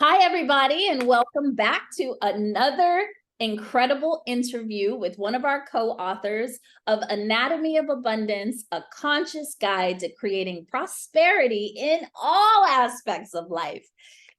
Hi, everybody, and welcome back to another incredible interview with one of our co-authors of Anatomy of Abundance, a conscious guide to creating prosperity in all aspects of life.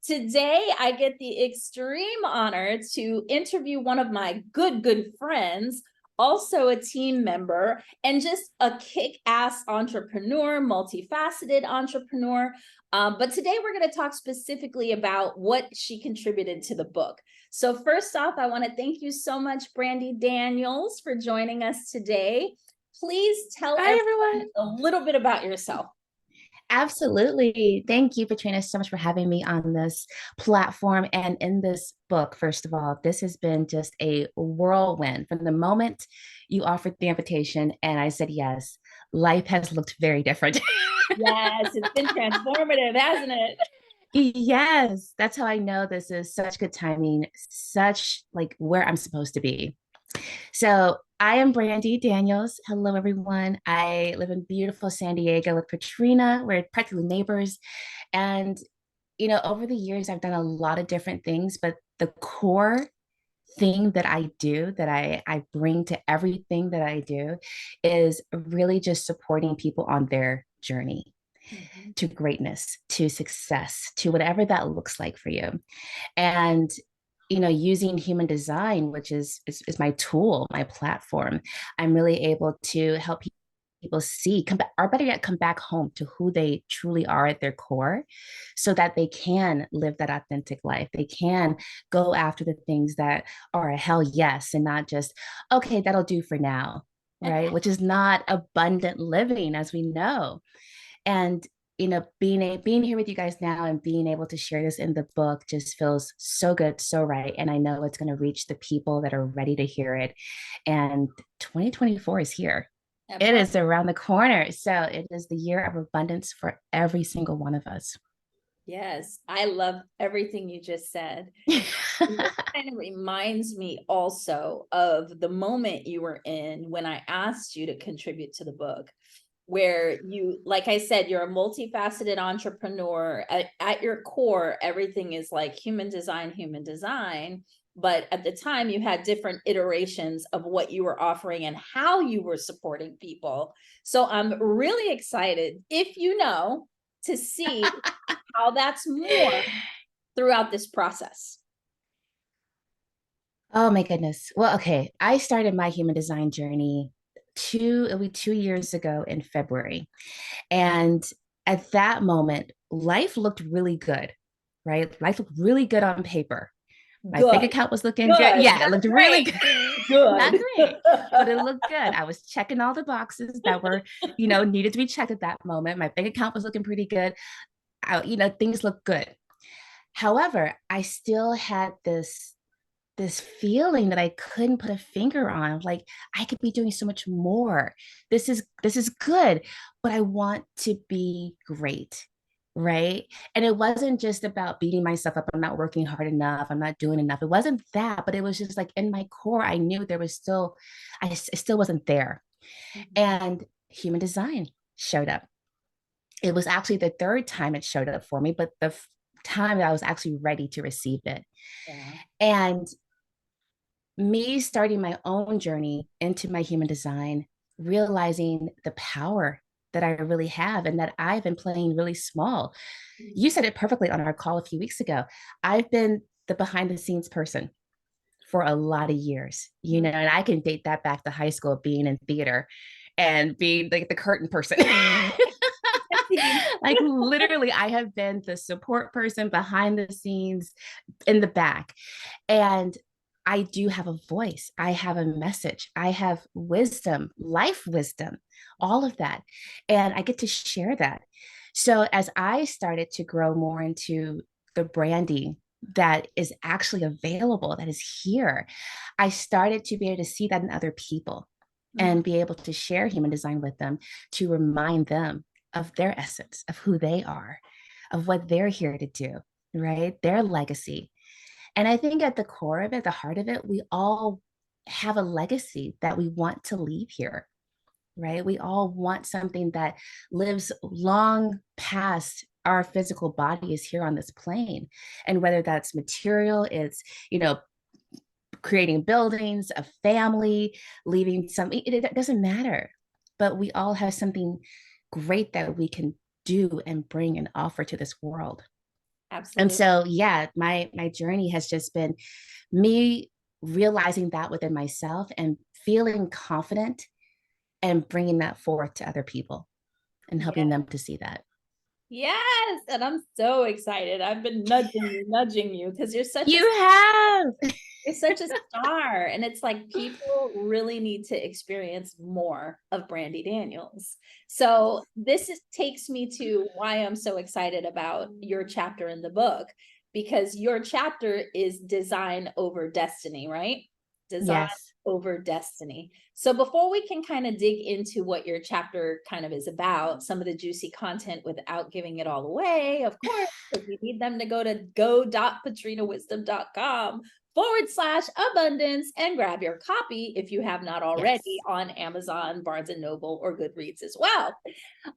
Today, I get the extreme honor to interview one of my good friends, also a team member, and just a kick-ass entrepreneur, multifaceted entrepreneur. But today we're going to talk specifically about what she contributed to the book. So first off, I want to thank you so much, Brandi Daniels, for joining us today. Please tell everyone a little bit about yourself. Absolutely. Thank you, Katrina, so much for having me on this platform and in this book. First of all, this has been just a whirlwind from the moment you offered the invitation and I said yes. Life has looked very different. Yes, it's been transformative, hasn't it? Yes, that's how I know this is such good timing, such like where I'm supposed to be. So I am Brandi Daniels. Hello, everyone. I live in beautiful San Diego with Katrina. We're practically neighbors. And, over the years, I've done a lot of different things, but the core thing that I do, that I bring to everything that I do, is really just supporting people on their journey to greatness, to success, to whatever that looks like for you. And using human design, which is my tool, my platform, I'm really able to help people see, come back, or better yet, come back home to who they truly are at their core, so that they can live that authentic life. They can go after the things that are a hell yes, and not just, okay, that'll do for now, right? Which is not abundant living, as we know. And being here with you guys now and being able to share this in the book just feels so good, so right. And I know it's going to reach the people that are ready to hear it. And 2024 is here. It is around the corner. So it is the year of abundance for every single one of us. Yes, I love everything you just said. It kind of reminds me also of the moment you were in when I asked you to contribute to the book, where you, like I said, you're a multifaceted entrepreneur. At your core, everything is like human design. But at the time, you had different iterations of what you were offering and how you were supporting people. So I'm really excited, if you know, to see how that's more throughout this process. Oh my goodness. Well, okay. I started my human design journey it'll be 2 years ago in February. And at that moment, life looked really good, right? Life looked really good on paper. My bank Good. account was looking good. Good. Yeah, it Not looked really great. good. Not Good. great, but it looked good. I was checking all the boxes that were, needed to be checked at that moment. My bank account was looking pretty good. Things looked good. However, I still had this feeling that I couldn't put a finger on, like I could be doing so much more. This is good, but I want to be great, right? And it wasn't just about beating myself up. I'm not working hard enough. I'm not doing enough. It wasn't that, but it was just like in my core, I knew there was still, I still wasn't there. And human design showed up. It was actually the third time it showed up for me, but the time that I was actually ready to receive it. Yeah. And me starting my own journey into my human design, realizing the power that I really have and that I've been playing really small. You said it perfectly on our call a few weeks ago. I've been the behind the scenes person for a lot of years, and I can date that back to high school, being in theater and being like the curtain person. Like literally, I have been the support person behind the scenes in the back. And I do have a voice. I have a message. I have wisdom, life wisdom, all of that. And I get to share that. So as I started to grow more into the branding that is actually available, that is here, I started to be able to see that in other people and be able to share human design with them to remind them of their essence, of who they are, of what they're here to do, right? Their legacy. And I think at the core of it, the heart of it, we all have a legacy that we want to leave here, right? We all want something that lives long past our physical body is here on this plane. And whether that's material, it's, creating buildings, a family, leaving something, it doesn't matter. But we all have something great that we can do and bring and offer to this world. And Absolutely. so, yeah, my journey has just been me realizing that within myself and feeling confident and bringing that forth to other people and Yeah. helping them to see that. Yes. And I'm so excited. I've been nudging you because You have. you're such a star. And it's like people really need to experience more of Brandi Daniels. So takes me to why I'm so excited about your chapter in the book, because your chapter is design over destiny, right? Design Yes. over destiny. So before we can kind of dig into what your chapter kind of is about, some of the juicy content without giving it all away, of course, because we need them to go to go.patrinawisdom.com/abundance and grab your copy if you have not already Yes. on Amazon, Barnes and Noble, or Goodreads as well.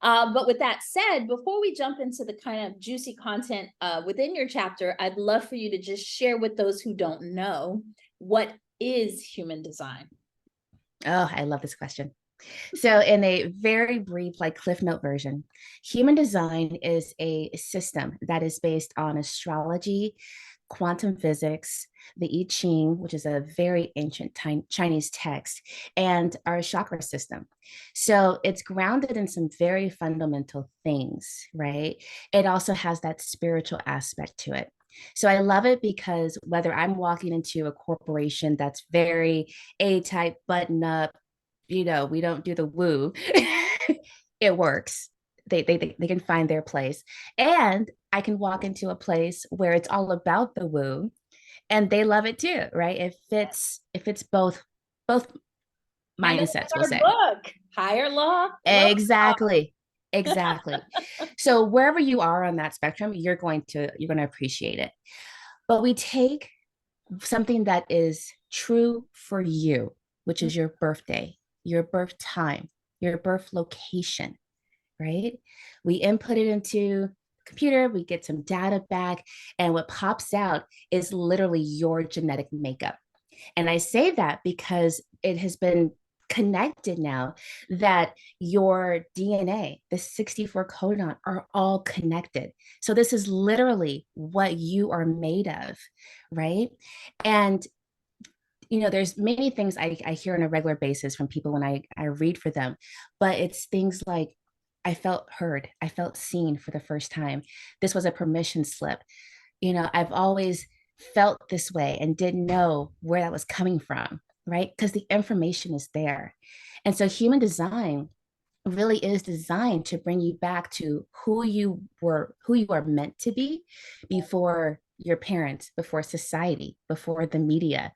But with that said, before we jump into the kind of juicy content within your chapter, I'd love for you to just share with those who don't know, what is human design? Oh, I love this question. So, in a very brief, like Cliff Note version, human design is a system that is based on astrology, quantum physics, the I Ching, which is a very ancient Chinese text, and our chakra system. So, it's grounded in some very fundamental things, right? It also has that spiritual aspect to it. So I love it because whether I'm walking into a corporation that's very A type, button up, we don't do the woo. It works. They can find their place. And I can walk into a place where it's all about the woo and they love it too, right? If it's both Kind of mindsets, like we'll our say. book, higher law, low Exactly. law. Exactly. So wherever you are on that spectrum, you're going to appreciate it. But we take something that is true for you, which is your birthday, your birth time, your birth location, right? We input it into the computer, we get some data back, and what pops out is literally your genetic makeup. And I say that because it has been connected now that your DNA, the 64 codon, are all connected. So this is literally what you are made of, right? And there's many things I hear on a regular basis from people when I read for them, but it's things like, I felt heard, I felt seen for the first time. This was a permission slip. I've always felt this way and didn't know where that was coming from, right? Because the information is there. And so human design really is designed to bring you back to who you were, who you are meant to be before your parents, before society, before the media, Yeah.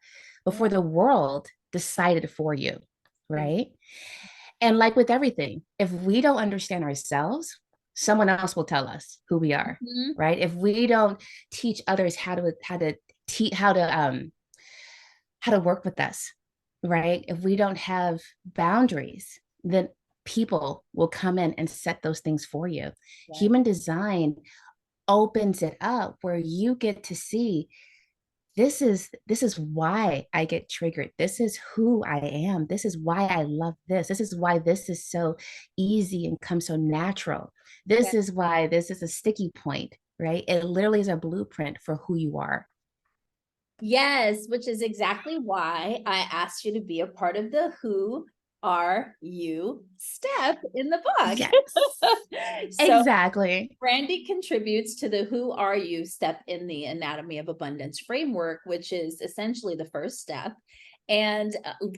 before the world decided for you, right? And like with everything, if we don't understand ourselves, someone else will tell us who we are, Mhm. right? If we don't teach others how to work with us, right? If we don't have boundaries, then people will come in and set those things for you. Right. Human design opens it up where you get to see, this is why I get triggered. This is who I am. This is why I love this. This is why this is so easy and comes so natural. Yeah. This is why this is a sticky point, right? It literally is a blueprint for who you are. Yes, which is exactly why I asked you to be a part of the Who Are You step in the book. Yes, So exactly. Brandi contributes to the Who Are You step in the Anatomy of Abundance framework, which is essentially the first step. And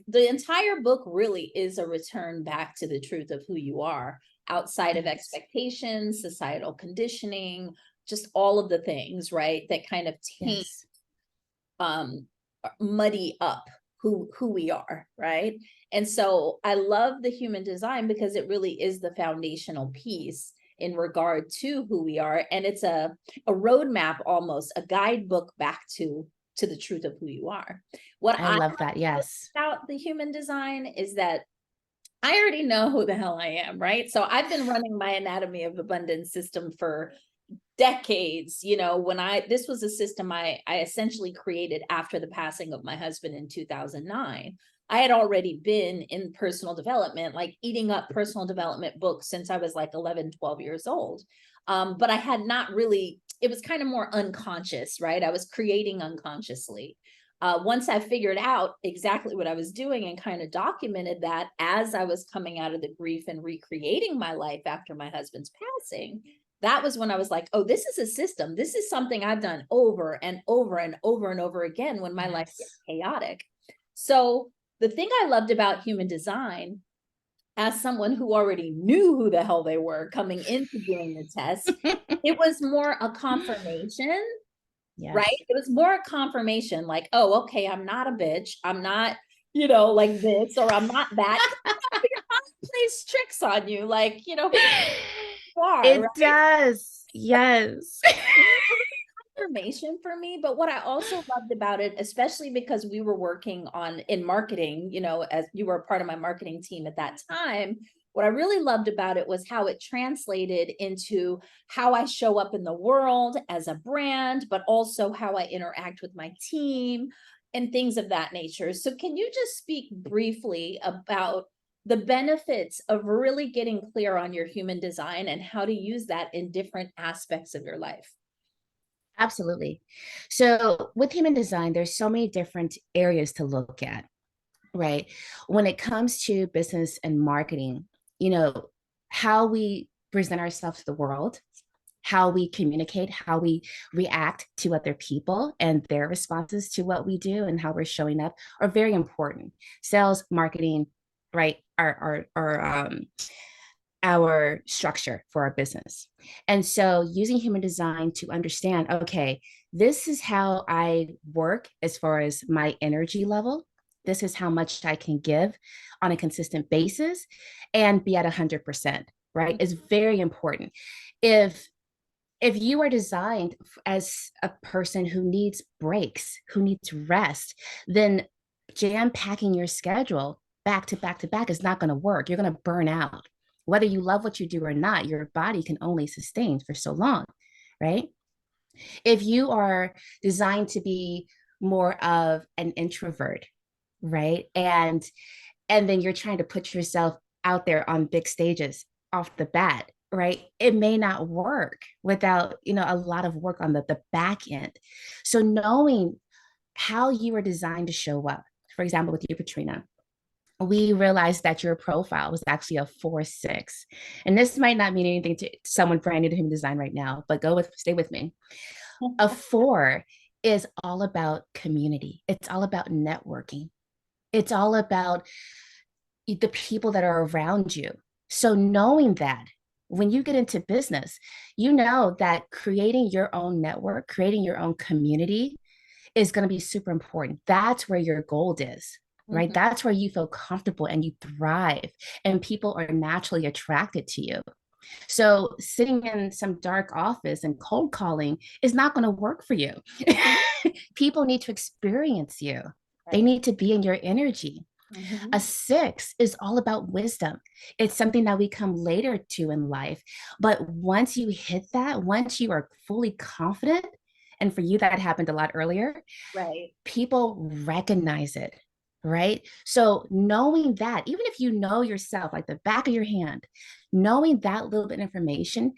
the entire book really is a return back to the truth of who you are, outside of Yes. expectations, societal conditioning, just all of the things, right, that kind of taint, Yes. um muddy up who we are, right? And so I love the human design because it really is the foundational piece in regard to who we are, and it's a roadmap, almost a guidebook back to the truth of who you are. What I I love that. love Yes. about the human design is that I already know who the hell I am, right? So I've been running my Anatomy of Abundance system for decades, this was a system I essentially created after the passing of my husband in 2009. I had already been in personal development, like eating up personal development books since I was like 11, 12 years old. But I had not really, it was kind of more unconscious, right? I was creating unconsciously. Once I figured out exactly what I was doing and kind of documented that as I was coming out of the grief and recreating my life after my husband's passing, that was when I was like, oh, this is a system. This is something I've done over and over and over and over again when my life gets chaotic. So the thing I loved about human design, as someone who already knew who the hell they were coming into doing the test, it was more a confirmation, right? Yes. It was more a confirmation, like, oh, okay, I'm not a bitch. I'm not, like this, or I'm not that. Your mind plays tricks on you, like, who you are, It right? does. Yes. Information for me, but what I also loved about it, especially because we were working in marketing, as you were a part of my marketing team at that time, what I really loved about it was how it translated into how I show up in the world as a brand, but also how I interact with my team and things of that nature. So can you just speak briefly about the benefits of really getting clear on your human design and how to use that in different aspects of your life? Absolutely. So with human design, there's so many different areas to look at, right? When it comes to business and marketing, how we present ourselves to the world, how we communicate, how we react to other people and their responses to what we do and how we're showing up are very important. Sales, marketing, right, are our structure for our business. And so using human design to understand, okay, this is how I work as far as my energy level. This is how much I can give on a consistent basis and be at 100%, right? Is very important. If you are designed as a person who needs breaks, who needs rest, then jam packing your schedule back to back to back is not going to work. You're going to burn out. Whether you love what you do or not, your body can only sustain for so long, right? If you are designed to be more of an introvert, right? And then you're trying to put yourself out there on big stages off the bat, right? It may not work without, a lot of work on the back end. So knowing how you are designed to show up, for example, with you, Katrina, we realized that your profile was actually a 4-6. And this might not mean anything to someone brand new to human design right now, but stay with me. A 4 is all about community. It's all about networking. It's all about the people that are around you. So knowing that when you get into business, you know that creating your own network, creating your own community is going to be super important. That's where your gold is, right? Mhm. That's where you feel comfortable and you thrive and people are naturally attracted to you. So sitting in some dark office and cold calling is not going to work for you. People need to experience you. They Right. need to be in your energy. A Mhm. 6 is all about wisdom. It's something that we come later to in life. But once you hit that, once you are fully confident, and for you, that happened a lot earlier, Right. people recognize it, right? So knowing that, even if you know yourself, like the back of your hand, knowing that little bit of information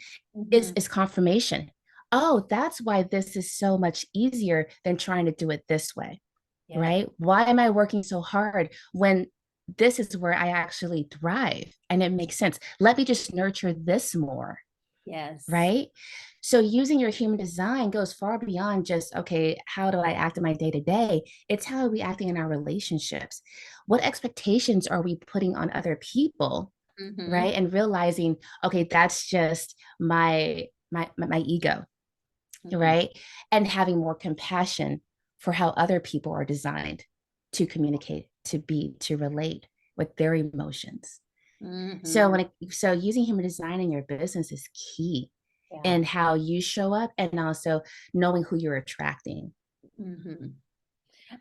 is, Mhm. is confirmation. Oh, that's why this is so much easier than trying to do it this way, Yeah. right? Why am I working so hard when this is where I actually thrive and it makes sense? Let me just nurture this more, Yes. right? So using your human design goes far beyond just, okay, how do I act in my day to day? It's how are we acting in our relationships? What expectations are we putting on other people, Mhm. right? And realizing, okay, that's just my ego, Mhm. right? And having more compassion for how other people are designed to communicate, to be, to relate with their emotions. So Mhm. so using human design in your business is key Yeah. in how you show up and also knowing who you're attracting. Mhm.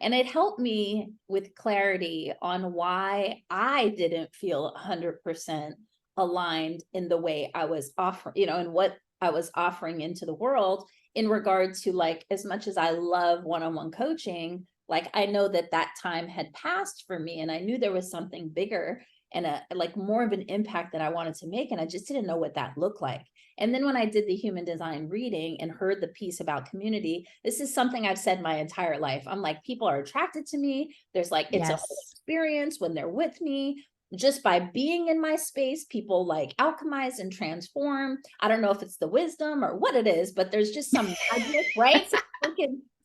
And it helped me with clarity on why I didn't feel 100% aligned in the way I was offering, and what I was offering into the world in regard to like, as much as I love one-on-one coaching, like I know that that time had passed for me and I knew there was something bigger and like more of an impact that I wanted to make. And I just didn't know what that looked like. And then when I did the human design reading and heard the piece about community, this is something I've said my entire life. I'm like, people are attracted to me. There's like, it's a whole experience when they're with me. Just by being in my space, people like alchemize and transform. I don't know if it's the wisdom or what it is, but there's just some magic, right? Some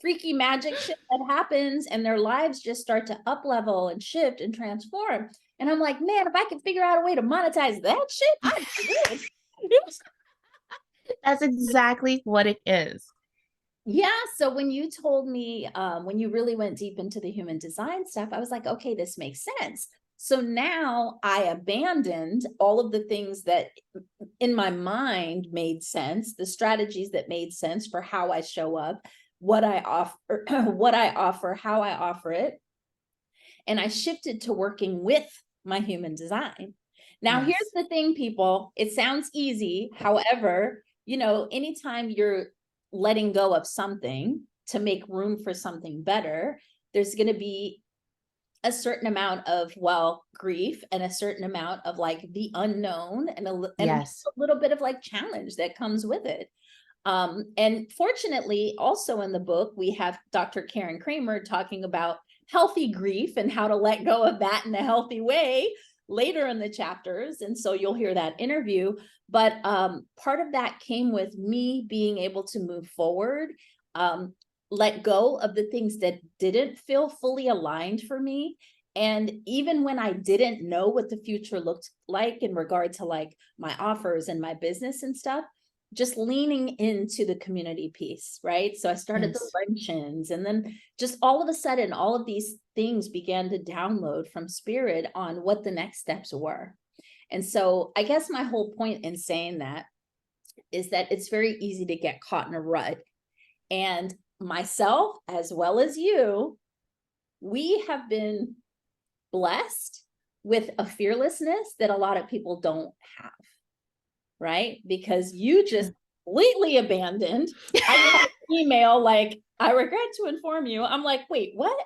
freaky magic shit that happens and their lives just start to up level and shift and transform. And I'm like, man, if I could figure out a way to monetize that shit, I'd do it. That's exactly what it is. Yeah. So when you told me, when you really went deep into the human design stuff, I was like, okay, this makes sense. So now I abandoned all of the things that in my mind made sense, the strategies that made sense for how I show up, what I offer, how I offer it. And I shifted to working with my human design. Now, here's the thing, people, it sounds easy. However, you know, anytime you're letting go of something to make room for something better, there's going to be a certain amount of, well, grief and a certain amount of like the unknown and a little bit of like challenge that comes with it. And fortunately, also in the book, we have Dr. Karen Kramer talking about healthy grief and how to let go of that in a healthy way later in the chapters. And so you'll hear that interview. But part of that came with me being able to move forward, let go of the things that didn't feel fully aligned for me. And even when I didn't know what the future looked like in regard to like my offers and my business and stuff, just leaning into the community piece, right? So I started the luncheons, and then just all of a sudden, all of these things began to download from spirit on what the next steps were. And so I guess my whole point in saying that is that it's very easy to get caught in a rut. And myself, as well as you, we have been blessed with a fearlessness that a lot of people don't have. Right? Because you just completely abandoned. I got an email like, I regret to inform you. I'm like, wait, what?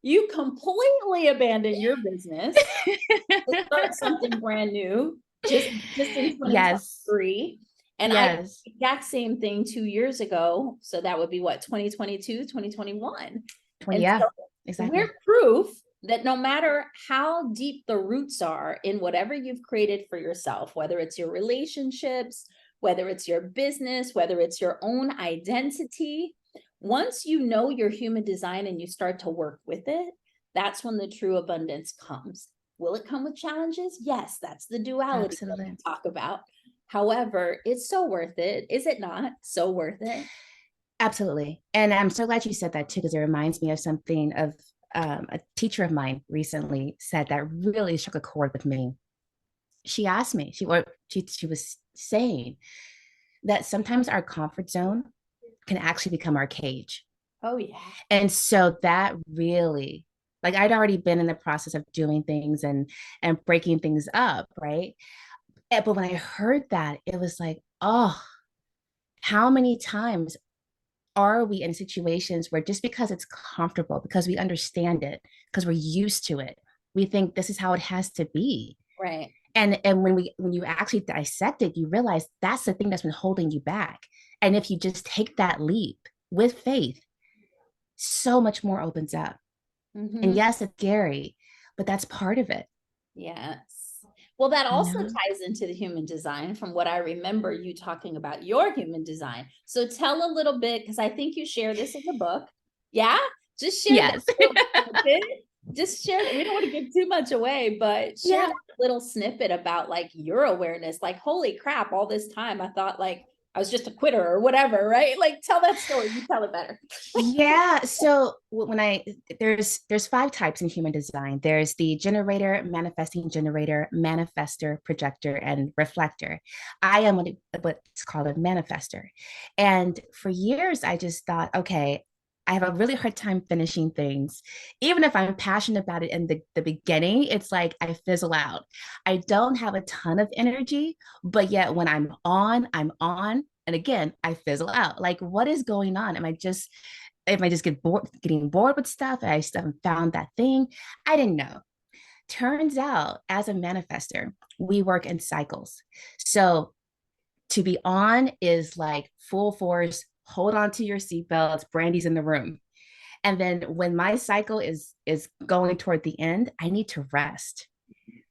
You completely abandoned your business to start something brand new, just in 2023. And I did the exact same thing 2 years ago. So that would be what, 2022, 2021. Exactly. We're proof that no matter how deep the roots are in whatever you've created for yourself, whether it's your relationships, whether it's your business, whether it's your own identity, once you know your human design and you start to work with it, that's when the true abundance comes. Will it come with challenges? Yes, that's the duality that we talk about. However, it's so worth it. Is it not so worth it? Absolutely. And I'm so glad you said that too, because it reminds me of something of a teacher of mine recently said that really struck a chord with me. She asked me, she was saying that sometimes our comfort zone can actually become our cage. Oh, yeah. And so that really, like, I'd already been in the process of doing things and breaking things up, right? But when I heard that, it was like, oh, how many times are we in situations where just because it's comfortable, because we understand it, because we're used to it, we think this is how it has to be. Right. And when you actually dissect it, you realize that's the thing that's been holding you back. And if you just take that leap with faith, so much more opens up. And yes, it's scary, but that's part of it. Yes. Well, that also ties into the human design from what I remember you talking about your human design. So tell a little bit, because I think you share this in the book. Yeah? Just share that bit. Just share. We don't want to give too much away, but share that little snippet about like your awareness. Like, holy crap, all this time I thought like I was just a quitter or whatever, right? Like, tell that story. You tell it better. So when there's 5 types in human design. There's the generator, manifesting generator, manifester, projector, and reflector. I am what's called a manifester. And for years, I just thought, okay, I have a really hard time finishing things. Even if I'm passionate about it in the beginning, it's like I fizzle out. I don't have a ton of energy, but yet when I'm on, I'm on. And again, I fizzle out. Like, what is going on? Am I just getting bored with stuff? I just haven't found that thing. I didn't know. Turns out, as a manifester, we work in cycles. So to be on is like full force, hold on to your seatbelts, Brandy's in the room. And then when my cycle is going toward the end, I need to rest.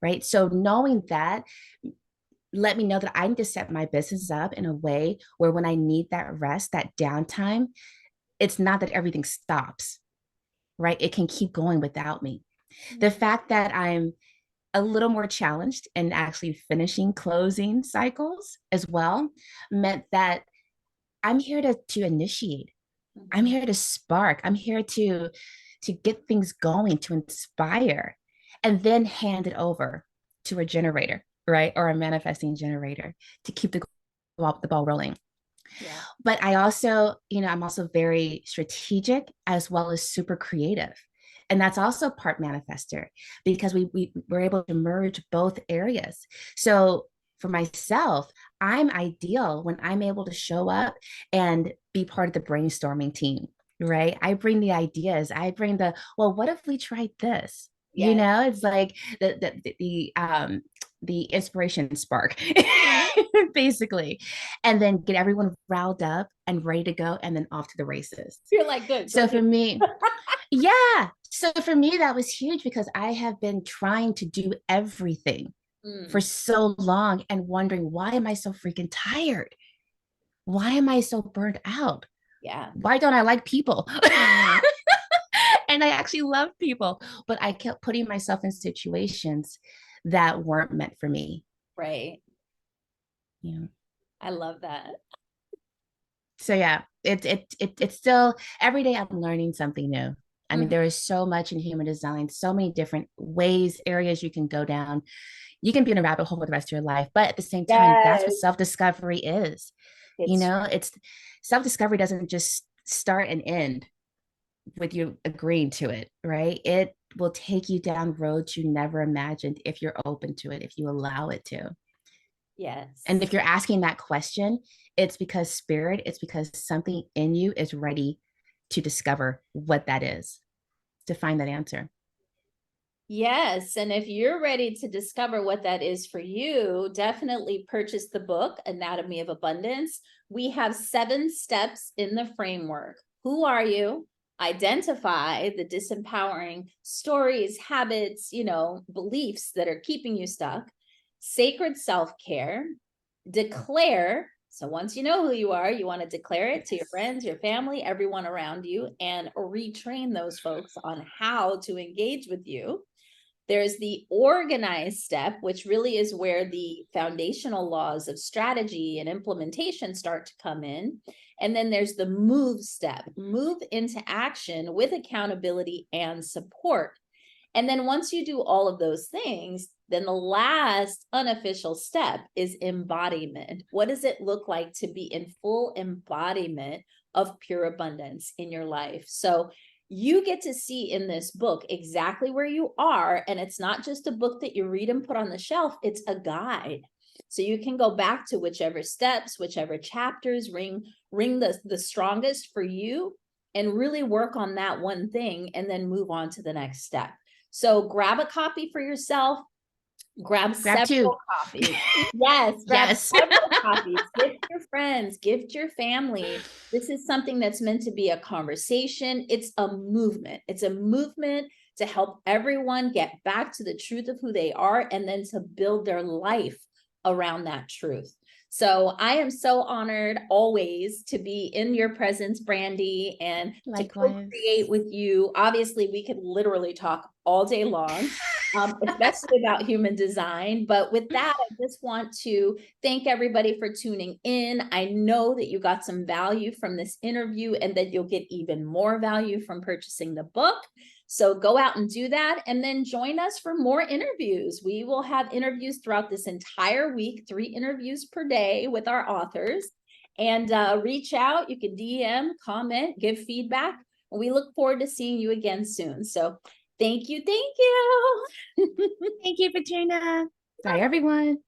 Right. So knowing that, let me know that I need to set my business up in a way where when I need that rest, that downtime, it's not that everything stops, right? It can keep going without me. The fact that I'm a little more challenged in actually finishing closing cycles as well meant that I'm here to initiate. I'm here to spark. I'm here to get things going, to inspire, and then hand it over to a generator, right? Or a manifesting generator to keep the ball rolling. Yeah. But I also, I'm also very strategic as well as super creative. And that's also part manifester because we were able to merge both areas. So for myself, I'm ideal when I'm able to show up and be part of the brainstorming team, right? I bring the ideas. I bring well, what if we tried this? Yeah. It's like the inspiration spark, basically, and then get everyone riled up and ready to go, and then off to the races. You're like, good. So for me, yeah. So for me, that was huge because I have been trying to do everything for so long and wondering, why am I so freaking tired? Why am I so burnt out? Yeah. Why don't I like people? And I actually love people, but I kept putting myself in situations that weren't meant for me. Right. Yeah. I love that. So yeah, it's still every day I'm learning something new. I mean, there is so much in human design, so many different ways, areas you can go down. You can be in a rabbit hole for the rest of your life, but at the same time, that's what Yes. self-discovery is. It's It's self-discovery doesn't just start and end with you agreeing to it, right? It will take you down roads you never imagined if you're open to it, if you allow it to. And yes. if you're asking that question, it's because spirit, it's because something in you is ready to discover what that is, to find that answer. Yes. And if you're ready to discover what that is for you, definitely purchase the book, Anatomy of Abundance. We have 7 steps in the framework. Who are you? Identify the disempowering stories, habits, beliefs that are keeping you stuck. Sacred self-care. Declare. So once you know who you are, you want to declare it to your friends, your family, everyone around you, and retrain those folks on how to engage with you. There's the organized step, which really is where the foundational laws of strategy and implementation start to come in. And then there's the move step, move into action with accountability and support. And then once you do all of those things, then the last unofficial step is embodiment. What does it look like to be in full embodiment of pure abundance in your life? So you get to see in this book exactly where you are. And it's not just a book that you read and put on the shelf, it's a guide. So you can go back to whichever steps, whichever chapters ring the strongest for you, and really work on that one thing and then move on to the next step. So grab a copy for yourself, grab several 2 copies. Yes, grab yes. several copies. Gift your friends, gift your family. This is something that's meant to be a conversation. It's a movement. It's a movement to help everyone get back to the truth of who they are and then to build their life around that truth. So I am so honored always to be in your presence, Brandi, and to co-create with you. Obviously, we could literally talk all day long, especially about human design. But with that, I just want to thank everybody for tuning in. I know that you got some value from this interview and that you'll get even more value from purchasing the book. So go out and do that, and then join us for more interviews. We will have interviews throughout this entire week, 3 interviews per day with our authors. And reach out. You can DM, comment, give feedback. We look forward to seeing you again soon. So thank you. Thank you. Thank you, Patrina. Bye, everyone.